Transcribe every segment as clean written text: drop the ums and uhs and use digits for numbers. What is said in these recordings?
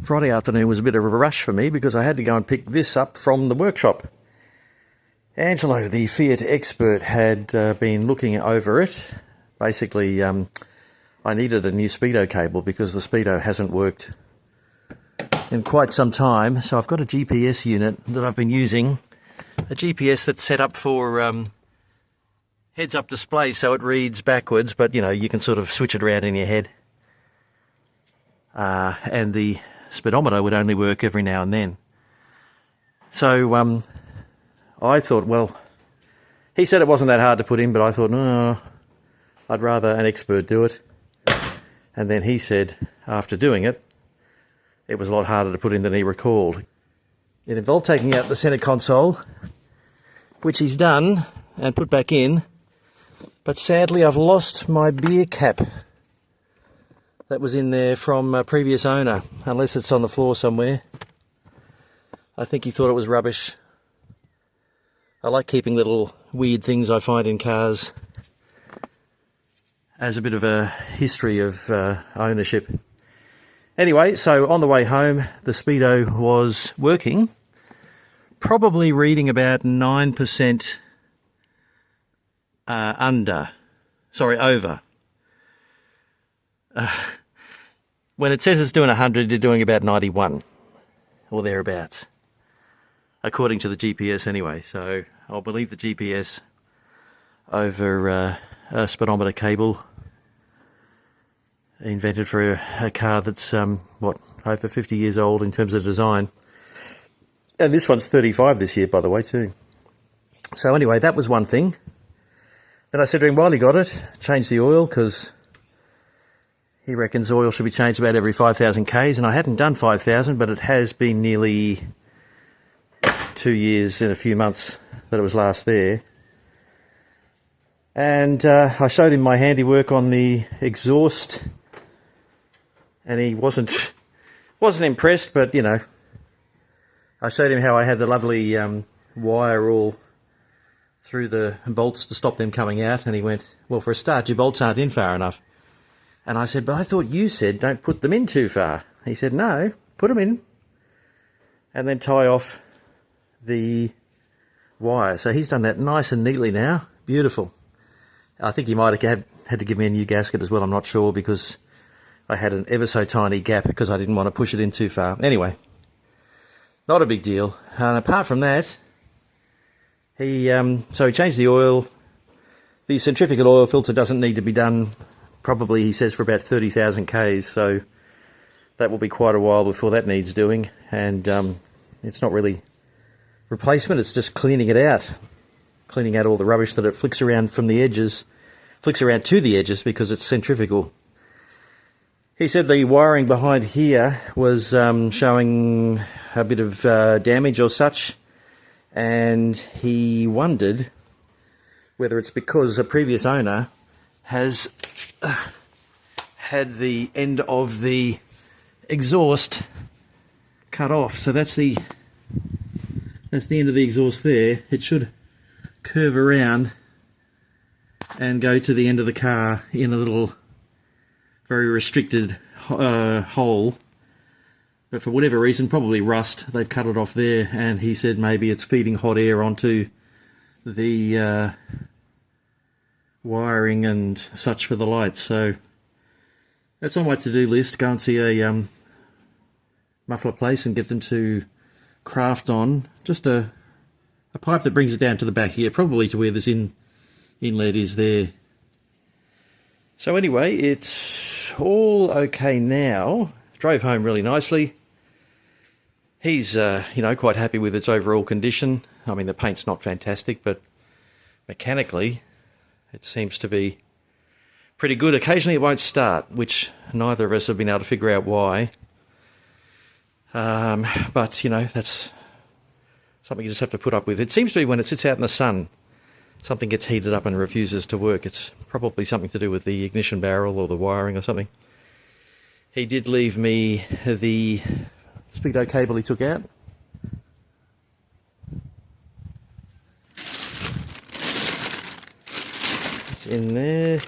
Friday afternoon was a bit of a rush for me because I had to go and pick this up from the workshop. Angelo, the Fiat expert, had been looking over it. Basically, I needed a new speedo cable because the speedo hasn't worked in quite some time. So I've got a GPS unit that I've been using, a GPS that's set up for heads-up display, so it reads backwards, but you can sort of switch it around in your head. And the speedometer would only work every now and then. So I thought, well, he said it wasn't that hard to put in, but I thought, no, I'd rather an expert do it. And then he said, after doing it, it was a lot harder to put in than he recalled. It involved taking out the centre console, which he's done and put back in, but sadly I've lost my beer cap that was in there from a previous owner, unless it's on the floor somewhere. I think he thought it was rubbish. I like keeping little weird things I find in cars as a bit of a history of ownership. Anyway, so on the way home, the speedo was working, probably reading about 9% over. When it says it's doing 100, you're doing about 91 or thereabouts, according to the GPS anyway. So I'll believe the GPS over a speedometer cable invented for a car that's over 50 years old in terms of design. And this one's 35 this year, by the way, too. So anyway, that was one thing. Then I said to him, while he got it, change the oil, because he reckons oil should be changed about every 5,000 Ks, and I hadn't done 5,000, but it has been nearly 2 years and a few months that it was last there. And I showed him my handiwork on the exhaust, and he wasn't impressed, but I showed him how I had the lovely wire all through the bolts to stop them coming out, and he went, well, for a start, your bolts aren't in far enough. And I said, but I thought you said don't put them in too far. He said, no, put them in and then tie off the wire. So he's done that nice and neatly now. Beautiful. I think he might have had to give me a new gasket as well. I'm not sure, because I had an ever so tiny gap because I didn't want to push it in too far. Anyway, not a big deal. And apart from that, he changed the oil. The centrifugal oil filter doesn't need to be done, probably, he says, for about 30,000 Ks, so that will be quite a while before that needs doing. And it's not really replacement, it's just cleaning it out. Cleaning out all the rubbish that it flicks around to the edges because it's centrifugal. He said the wiring behind here was showing a bit of damage or such, and he wondered whether it's because a previous owner has had the end of the exhaust cut off. So that's the end of the exhaust there. It should curve around and go to the end of the car in a little very restricted hole, but for whatever reason, probably rust, they've cut it off there. And he said maybe it's feeding hot air onto the wiring and such for the lights. So that's on my to-do list. Go and see a muffler place and get them to craft on just a pipe that brings it down to the back here, probably to where this inlet is there. So anyway, it's all okay now. Drove home really nicely. He's quite happy with its overall condition. I mean, the paint's not fantastic, but mechanically it seems to be pretty good. Occasionally it won't start, which neither of us have been able to figure out why. But that's something you just have to put up with. It seems to be when it sits out in the sun, something gets heated up and refuses to work. It's probably something to do with the ignition barrel or the wiring or something. He did leave me the speedo cable he took out. It's in there.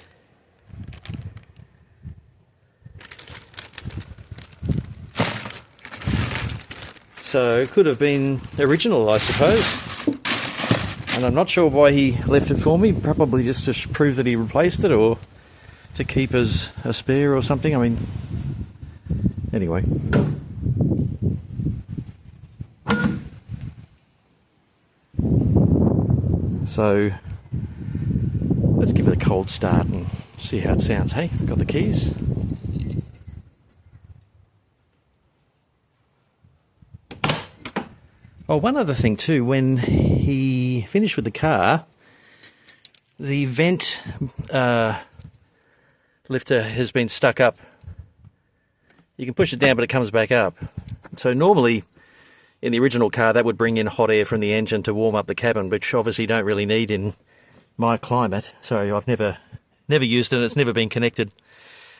So it could have been original, I suppose. And I'm not sure why he left it for me. Probably just to prove that he replaced it, or to keep as a spare or something. I mean, anyway. So let's give it a cold start and see how it sounds. Hey, got the keys. Oh, one other thing too, when he finished with the car, the vent lifter has been stuck up. You can push it down, but it comes back up. So normally, in the original car, that would bring in hot air from the engine to warm up the cabin, which obviously you don't really need in my climate. So I've never used it, and it's never been connected.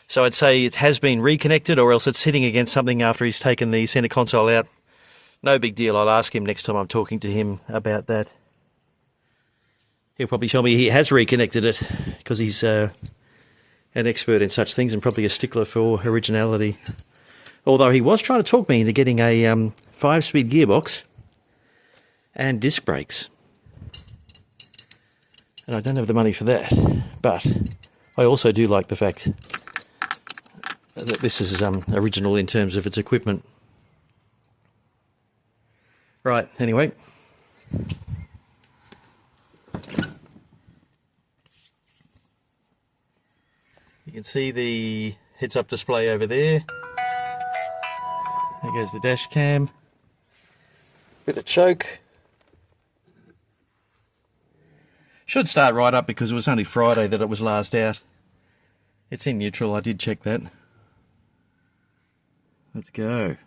So I'd say it has been reconnected, or else it's sitting against something after he's taken the centre console out. No big deal. I'll ask him next time I'm talking to him about that. He'll probably tell me he has reconnected it, because he's an expert in such things and probably a stickler for originality. Although he was trying to talk me into getting a 5-speed gearbox and disc brakes. And I don't have the money for that. But I also do like the fact that this is original in terms of its equipment. Right, anyway. You can see the heads-up display over there. There goes the dash cam. Bit of choke. Should start right up because it was only Friday that it was last out. It's in neutral, I did check that. Let's go.